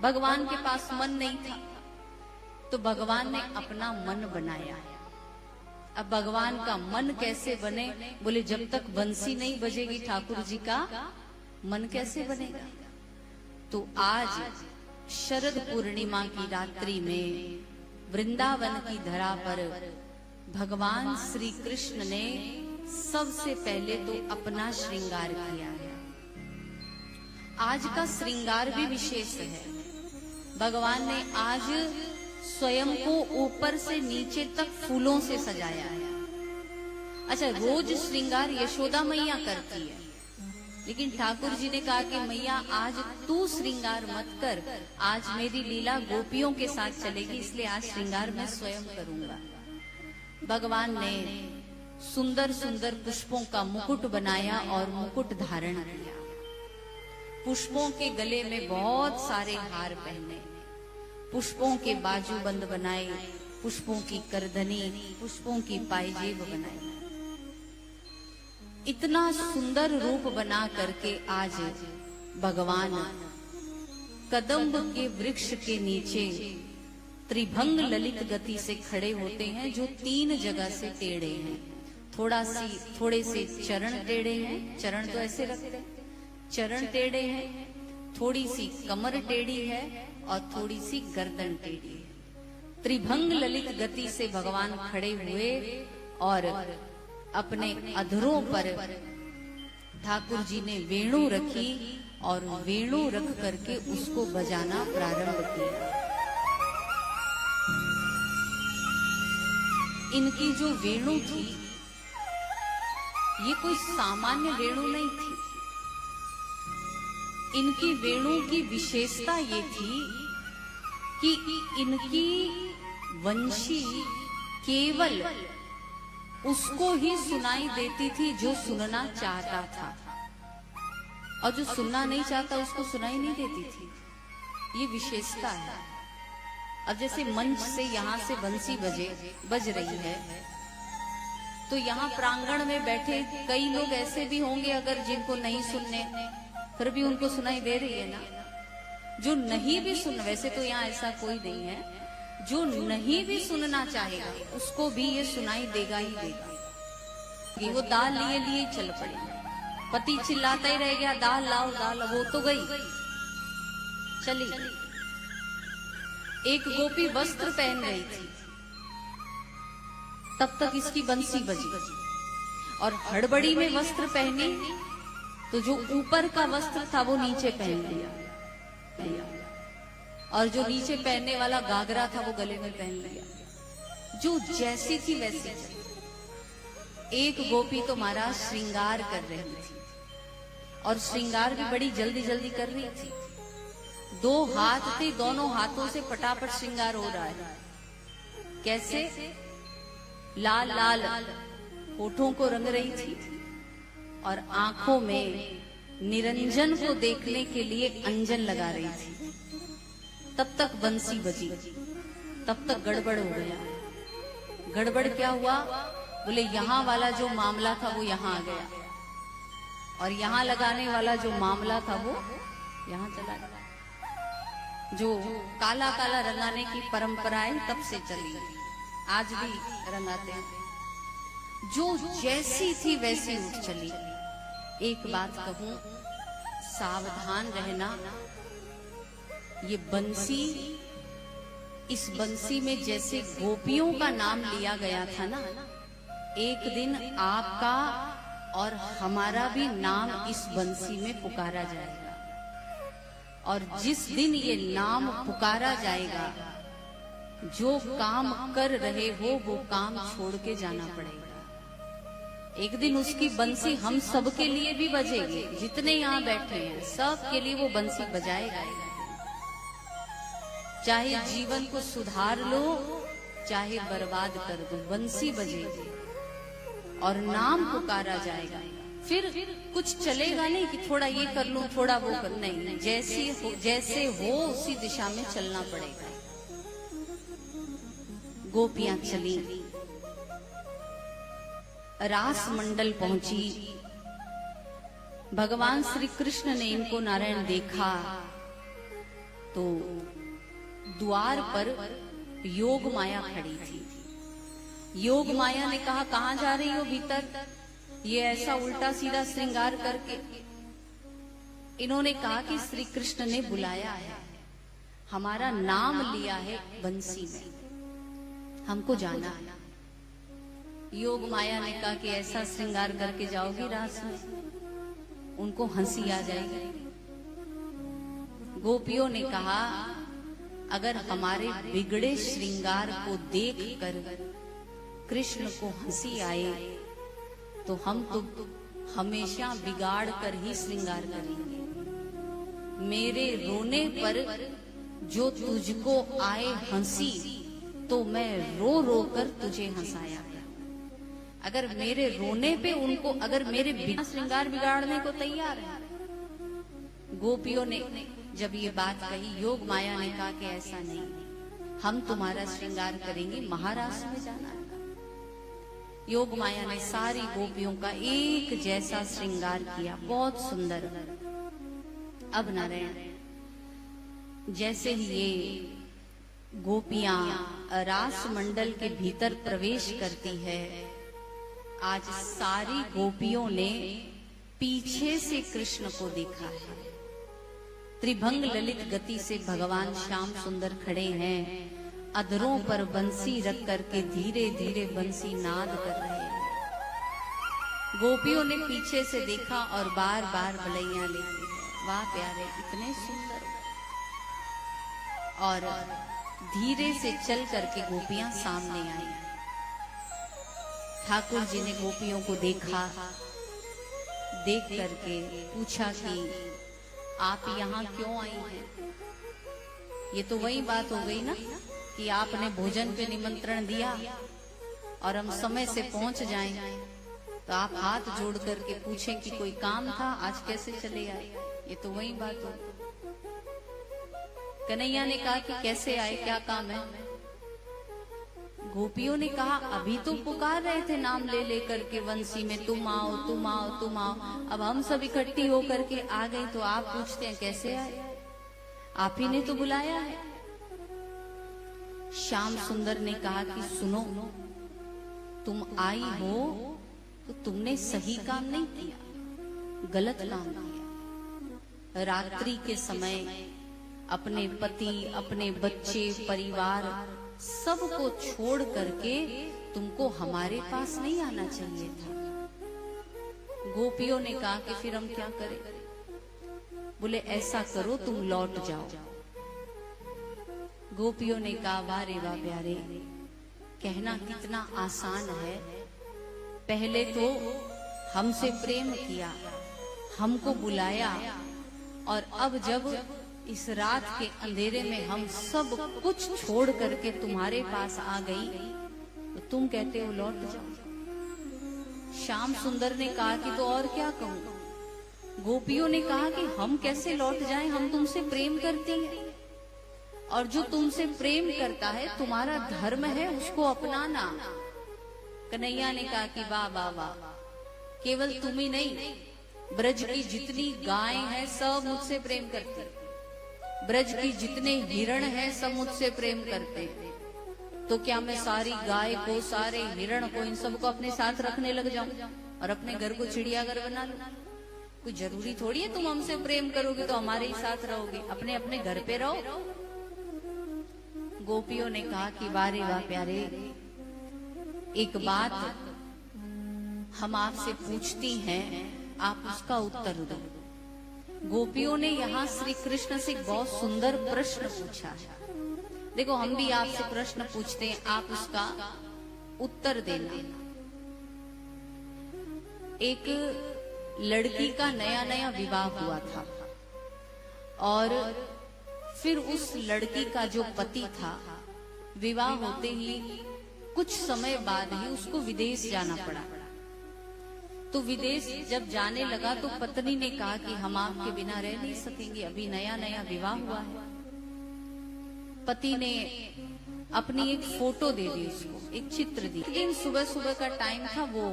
भगवान के पास मन नहीं था, तो भगवान ने अपना मन बनाया। अब भगवान का मन कैसे बने? बोले जब तक बंसी नहीं बजेगी ठाकुर जी का मन कैसे बनेगा? तो आज शरद पूर्णिमा की रात्रि में वृंदावन की धरा पर भगवान श्री कृष्ण ने सबसे पहले तो अपना श्रृंगार किया है। आज का श्रृंगार भी विशेष है। भगवान ने आज स्वयं को ऊपर से नीचे तक फूलों से सजाया है। अच्छा, रोज श्रृंगार यशोदा मैया करती है, लेकिन ठाकुर जी ने कहा कि मैया आज तू श्रृंगार मत कर, आज मेरी लीला गोपियों के साथ चलेगी, इसलिए आज श्रृंगार मैं स्वयं करूंगा। भगवान ने सुंदर सुंदर पुष्पों का मुकुट बनाया और मुकुट धारण किया। पुष्पों के गले में बहुत सारे हार पहने, पुष्पों के बाजूबंद बनाए, पुष्पों की करधनी, पुष्पों की पायजेब बनाई। इतना सुंदर रूप बना करके आज भगवान कदम्ब के वृक्ष के नीचे त्रिभंग ललित गति से खड़े होते हैं, जो 3 जगह से टेढ़े हैं। थोड़े से चरण टेढ़े हैं, चरण तो ऐसे रखते हैं, चरण टेढ़े हैं, थोड़ी सी कमर टेढ़ी है और थोड़ी सी गर्दन टेढ़ी है। त्रिभंग ललित गति से भगवान खड़े हुए और अपने अधरों पर ठाकुर जी ने वेणु रखी और वेणु रख करके उसको बजाना प्रारंभ किया। इनकी जो वेणु थी ये कोई सामान्य वेणु नहीं थी। इनकी वेणु की विशेषता ये थी कि इनकी वंशी केवल उसको ही सुनाई देती थी जो सुनना चाहता था, और जो सुनना नहीं चाहता उसको सुनाई नहीं देती थी। ये विशेषता है। अब जैसे मंच से यहाँ से बंसी बज रही है, तो यहाँ प्रांगण में बैठे कई लोग ऐसे भी होंगे अगर जिनको नहीं सुनने, फिर भी उनको सुनाई दे रही है ना। जो नहीं भी सुन, वैसे तो यहाँ ऐसा कोई नहीं है, जो नहीं भी सुनना चाहेगा उसको भी ये सुनाई देगा ही देगा। वो दाल लिए लिए चल पड़े, पति चिल्लाता ही रह गया दाल लाओ दाल, वो तो गई चली। एक गोपी वस्त्र पहन रही थी, तब तक इसकी बंसी बजी, और हड़बड़ी में वस्त्र पहनी तो जो ऊपर का वस्त्र था वो नीचे पहन लिया, और जो नीचे पहनने वाला घाघरा था वो गले में पहन लिया। जो जैसी थी वैसी थी। एक गोपी तो महाराज श्रृंगार कर रही थी, और श्रृंगार भी बड़ी जल्दी जल्दी कर रही थी। 2 हाथ थे, दोनों हाथों से फटाफट श्रृंगार हो रहा है। कैसे? लाल लाल होठों को रंग रही थी और आंखों में निरंजन को देखने के लिए अंजन लगा रही थी। तब तक बंसी बजी, तब तक गड़बड़ हो गया। गड़बड़ क्या हुआ? बोले यहाँ वाला जो मामला था वो यहाँ आ गया, और यहाँ लगाने वाला जो मामला था वो यहाँ चला गया। जो काला काला रंगाने की परंपराएं तब से चली, आज भी रंगाते हैं। जो जैसी थी वैसी उठ चली। एक बात कहूं, सावधान रहना। ये बंसी, इस बंसी में जैसे गोपियों का नाम लिया गया था ना, एक दिन आपका और हमारा भी नाम इस बंसी में पुकारा जाएगा। और जिस दिन ये नाम पुकारा जाएगा, जो काम कर रहे हो वो काम छोड़ के जाना पड़ेगा। एक दिन उसकी बंसी हम सब के लिए भी बजेगी, जितने यहाँ बैठे हैं सब के लिए वो बंसी बजाएगा। चाहे जीवन को सुधार लो, चाहे बर्बाद कर दो, बंसी बजेगी और नाम पुकारा जाएगा। फिर कुछ चलेगा नहीं कि थोड़ा ये कर लूं थोड़ा वो कर, नहीं, जैसे हो उसी दिशा में चलना पड़ेगा। गोपियां चली, रास मंडल पहुंची। भगवान श्री कृष्ण ने इनको नारायण देखा तो द्वार पर योग माया खड़ी थी। योग माया ने कहा, कहां जा रही हो भीतर? ये ऐसा उल्टा सीधा श्रृंगार करके। इन्होंने कहा कि श्री कृष्ण ने बुलाया है, हमारा नाम लिया है बंसी में, हमको जाना है। योग माया ने कहा कि ऐसा श्रृंगार करके जाओगी रास में, उनको हंसी आ जाएगी। गोपियों ने कहा, अगर हमारे बिगड़े श्रृंगार को देखकर कृष्ण को हंसी आए तो हम तो हमेशा बिगाड़ कर ही श्रृंगार करेंगे। मेरे रोने पर जो तुझको आए हंसी, तो मैं रो रो कर तुझे हंसाया। अगर मेरे रोने पे उनको, अगर मेरे बिना श्रृंगार बिगाड़ने को तैयार है। गोपियों ने जब ये बात कही, योग माया ने कहा कि ऐसा नहीं, हम तुम्हारा श्रृंगार करेंगे, महाराज में जाना है। योग माया ने सारी गोपियों का एक जैसा श्रृंगार किया, बहुत सुंदर। अब नारायण, जैसे ही ये गोपियां रास मंडल के भीतर प्रवेश करती है, आज सारी गोपियों ने पीछे से कृष्ण को देखा है। त्रिभंग ललित गति से भगवान श्याम सुंदर खड़े हैं, अधरों पर बंसी रख करके धीरे धीरे बंसी नाद कर रहे हैं। गोपियों ने पीछे से देखा और बार बार बलैया लेती है, वाह प्यारे, इतने सुंदर। और धीरे से चल करके गोपियां सामने आई। ठाकुर जी ने गोपियों को देखा, देख करके पूछा कि आप यहाँ क्यों आई हैं? ये तो वही बात हो गई ना कि आपने भोजन पे निमंत्रण दिया और हम समय से पहुंच जाएं, तो आप हाथ जोड़ करके पूछें कि कोई काम था, आज कैसे चले आए? ये तो वही बात हो। कन्हैया ने कहा कि कैसे आए, क्या काम है? गोपियों ने कहा, अभी तो पुकार रहे थे नाम ले लेकर के वंशी में, तुम आओ तुम आओ तुम आओ। अब हम सब इकट्ठी होकर के आ गए तो आप पूछते हैं कैसे आए? आप ही ने तो बुलाया है। श्याम सुंदर ने कहा कि सुनो, तुम आई हो तो तुमने सही काम नहीं किया, गलत काम किया। रात्रि के समय अपने पति, अपने बच्चे, परिवार सबको छोड़ करके तुमको हमारे पास नहीं आना चाहिए था। गोपियों ने कहा कि फिर हम क्या करें? बोले ऐसा करो, तुम लौट जाओ। गोपियों ने कहा, वाह रे वाह प्यारे, कहना कितना आसान है। पहले तो हमसे प्रेम किया, हमको बुलाया, और अब जब इस रात के अंधेरे में हम सब कुछ छोड़ करके तुम्हारे पास आ गई, तो तुम कहते हो लौट जाओ। श्याम सुंदर ने कहा कि तो और क्या कहूं? गोपियों ने कहा कि हम कैसे लौट जाएं, हम तुमसे प्रेम करती हैं, और जो तुमसे प्रेम करता है, तुम्हारा धर्म है उसको अपनाना। कन्हैया ने कहा कि वाह वाह वाह, केवल तुम ही नहीं, ब्रज की जितनी गायें हैं सब मुझसे प्रेम करती, ब्रज की जितने हिरण हैं सब मुझसे प्रेम करते। तो क्या मैं सारी गाय को, सारे हिरण को, इन सबको अपने साथ रखने लग जाऊं और अपने घर को चिड़ियाघर बना लूं? कोई जरूरी थोड़ी है तुम हमसे प्रेम करोगे तो हमारे ही साथ रहोगे, अपने अपने घर पे रहो। गोपियों ने कहा कि वारे वाह प्यारे, एक बात हम आपसे पूछती हैं, आप उसका उत्तर दो। गोपियों ने यहाँ श्री कृष्ण से एक बहुत सुंदर प्रश्न पूछा है। देखो, हम भी आपसे प्रश्न पूछते हैं, आप उसका उत्तर देना। एक लड़की का नया नया विवाह हुआ था, और फिर उस लड़की का जो पति था, विवाह होते ही कुछ समय बाद ही उसको विदेश जाना पड़ा। तो विदेश जब जाने लगा तो पत्नी ने कहा कि हम आपके बिना रह नहीं सकेंगे, अभी नया नया विवाह हुआ है। पति ने अपनी एक फोटो दे दी उसको, एक चित्र दी। लेकिन सुबह सुबह का टाइम था, वो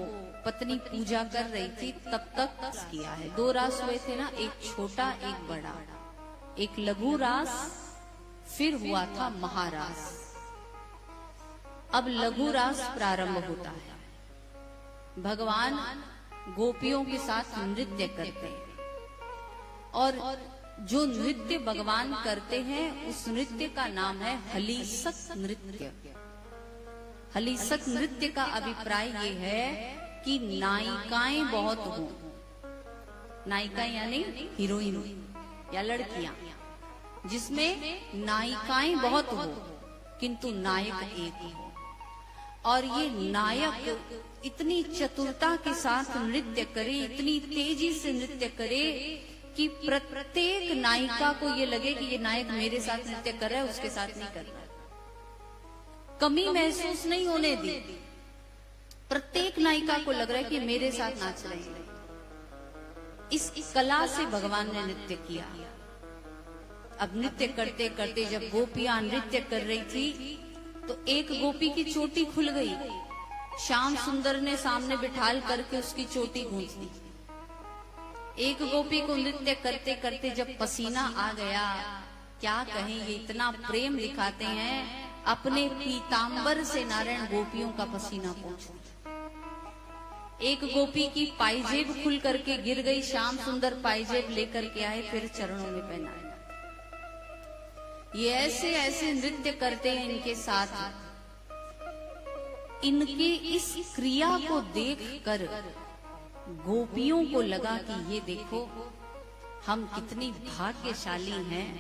पत्नी पूजा कर रही थी, तब तक किया है। 2 रास हुए थे ना, एक छोटा एक बड़ा, एक लघु रास फिर हुआ था महारास। अब लघु रास प्रारंभ होता है। भगवान गोपियों के साथ नृत्य करते हैं और जो नृत्य भगवान करते हैं उस नृत्य का नाम है हलीसक नृत्य। हलीसक नृत्य का अभिप्राय ये है कि नायिकाएं बहुत हो। नायिकाएं यानी हीरोइन या लड़कियां, जिसमें नायिकाएं बहुत हो किंतु नायक एक हो। और ये नायक इतनी चतुरता के साथ नृत्य करे, इतनी तेजी से नृत्य करे कि प्रत्येक नायिका को ये लगे कि ये नायक मेरे साथ नृत्य कर रहा है, उसके साथ नहीं कर रहा है। कमी महसूस नहीं होने दी। प्रत्येक नायिका को लग रहा है कि मेरे साथ नाच रहे हैं। इस कला से भगवान ने नृत्य किया। अब नृत्य करते करते जब गोपियां नृत्य कर रही थी तो एक गोपी की चोटी खुल गई। श्याम सुंदर ने सामने बिठाल करके उसकी चोटी गूंथ दी। एक गोपी को नृत्य करते करते जब पसीना आ गया, क्या कहें, ये इतना प्रेम दिखाते हैं, अपने पीतांबर से नारायण गोपियों का पसीना पहुंचा। एक गोपी की पायजेब खुल करके गिर गई। श्याम सुंदर पायजेब लेकर के आए, फिर चरणों में पहनाए। ये ऐसे ऐसे नृत्य करते हैं इनके साथ। इनकी इस क्रिया को देखकर गोपियों को लगा कि ये देखो हम कितनी भाग्यशाली हैं।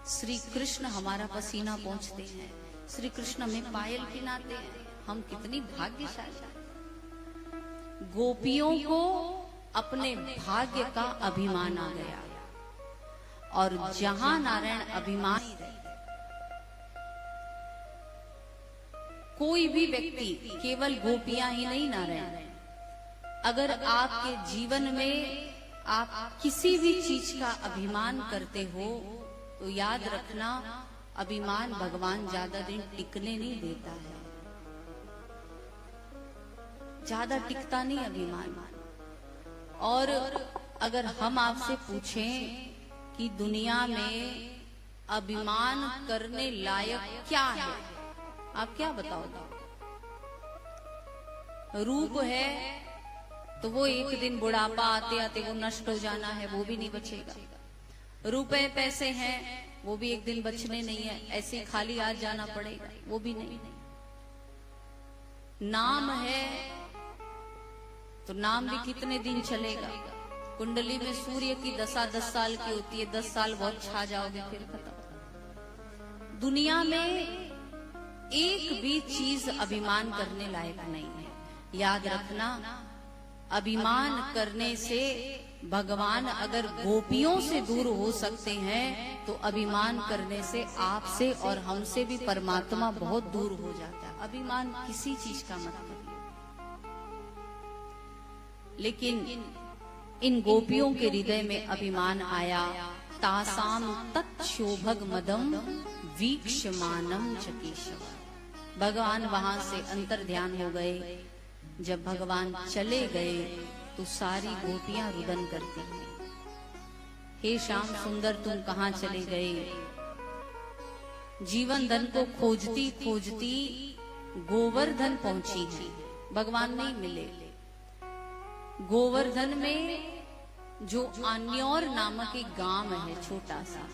श्री कृष्ण हमारा पसीना पोंछते हैं, श्री कृष्ण हमें पायल पहनाते हैं, हम कितनी भाग्यशाली। गोपियों को अपने भाग्य का अभिमान आ गया। और जहां नारायण अभिमान, कोई भी व्यक्ति, केवल गोपियां ही नहीं नारायण, अगर आपके जीवन में आप किसी भी चीज का अभिमान करते हो तो याद रखना, अभिमान भगवान ज्यादा दिन टिकने नहीं देता है। ज्यादा टिकता नहीं अभिमान। और अगर हम आपसे पूछें कि दुनिया में अभिमान करने लायक क्या है, आप क्या बताओगे? रूप है तो वो एक दिन बुढ़ापा आते आते वो नष्ट हो जाना है, वो भी नहीं बचेगा। रुपए पैसे हैं, वो भी एक दिन बचने नहीं है, ऐसे ही खाली आज जाना पड़ेगा, वो भी नहीं। नाम है तो नाम भी कितने दिन चलेगा। कुंडली में सूर्य की दशा 10 साल की होती है, 10 साल बहुत छा जाओगे फिर खत्म। दुनिया में एक भी चीज अभिमान करने लायक नहीं है। याद रखना, अभिमान करने से भगवान अगर गोपियों से दूर हो सकते हैं तो अभिमान करने से आपसे और हमसे भी परमात्मा बहुत दूर हो जाता है। अभिमान किसी चीज का मत करिए। लेकिन इन गोपियों के हृदय में अभिमान आया। तासाम तत्शोभग मदम वीक्षमानम च केशव। भगवान वहां से अंतर ध्यान हो गए। जब भगवान चले गए तो सारी गोपियां रुदन करती हैं, हे श्याम सुंदर तुम कहां चले गए? जीवन धन को खोजती खोजती गोवर्धन पहुंची है, भगवान नहीं मिले। गोवर्धन में जो आन्योर नामक एक गांव है छोटा सा,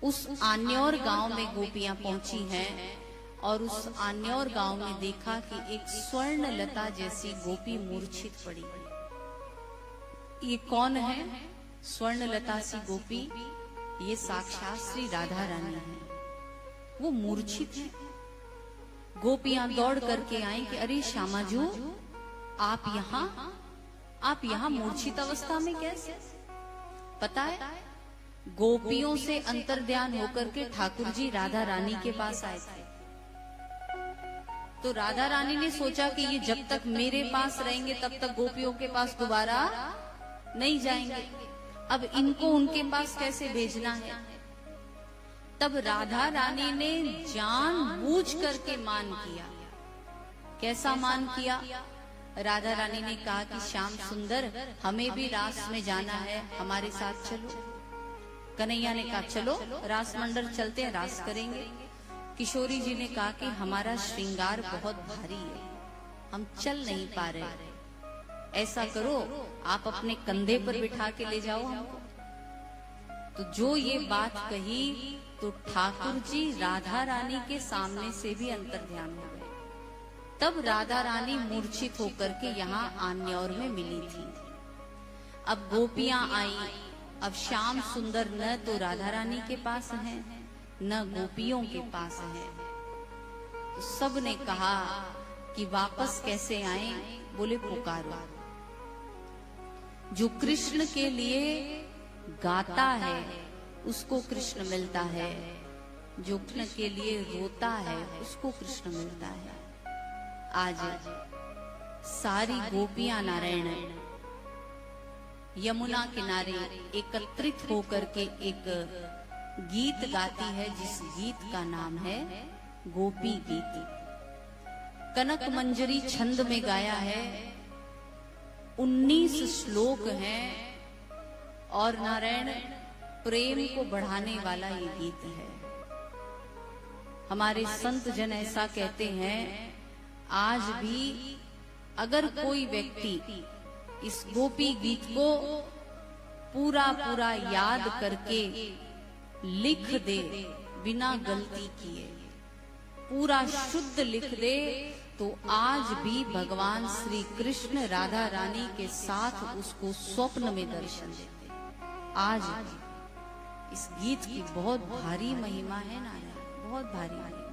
उस आन्योर गांव में गोपियां पहुंची हैं और उस आन्योर गांव में देखा कि एक स्वर्ण लता जैसी गोपी मूर्छित पड़ी है। ये कौन है? स्वर्ण लता सी गोपी, ये साक्षात श्री राधा रानी है। वो मूर्छित है। गोपियां दौड़ करके आई कि अरे श्यामाजू, आप यहाँ मूर्छित अवस्था में कैसे? पता है, गोपियों से अंतर्ध्यान होकर के ठाकुर जी राधा रानी के पास आए थे। तो राधा रानी ने सोचा कि ये जब तक मेरे पास रहेंगे तब तक गोपियों के पास दोबारा नहीं जाएंगे, अब इनको उनके पास कैसे भेजना है। तब राधा रानी ने जानबूझ करके मान किया। कैसा मान किया? राधा रानी ने कहा कि श्याम सुंदर, हमें भी रास में जाना है, हमारे साथ चलो। कन्हैया ने कहा चलो रास मंडल चलते हैं, रास करेंगे। किशोरी जी ने कहा कि हमारा श्रृंगार बहुत भारी है, हम चल नहीं पा रहे, ऐसा करो आप अपने कंधे पर बिठा के ले जाओ हमको। तो जो ये बात कही तो ठाकुर जी राधा रानी के सामने से भी अंतर्ध्यान हो गए। तब राधा रानी मूर्छित होकर के यहाँ आन्यौर में मिली थी। अब गोपियां आई, अब श्याम सुंदर न तो राधा रानी के पास हैं न गोपियों के पास हैं। तो सब ने कहा कि वापस कैसे आए? बोले पुकारो। जो कृष्ण के लिए गाता है उसको कृष्ण मिलता है, जो कृष्ण के लिए रोता है उसको कृष्ण मिलता है। आज सारी गोपियां नारायण यमुना किनारे एकत्रित होकर के एक गीत गाती है, जिस गीत का नाम है गोपी गीत। कनक मंजरी छंद में गाया है, 19 श्लोक हैं और नारायण प्रेम को बढ़ाने वाला ये गीत है। हमारे संत जन ऐसा कहते हैं, आज भी अगर कोई व्यक्ति इस गोपी गीत को पूरा पूरा याद करके लिख दे, बिना गलती किए पूरा शुद्ध लिख दे, तो आज भी भगवान श्री कृष्ण राधा रानी के साथ उसको स्वप्न में दर्शन देते। आज इस गीत की बहुत भारी महिमा है नारायण, बहुत भारी महिमा।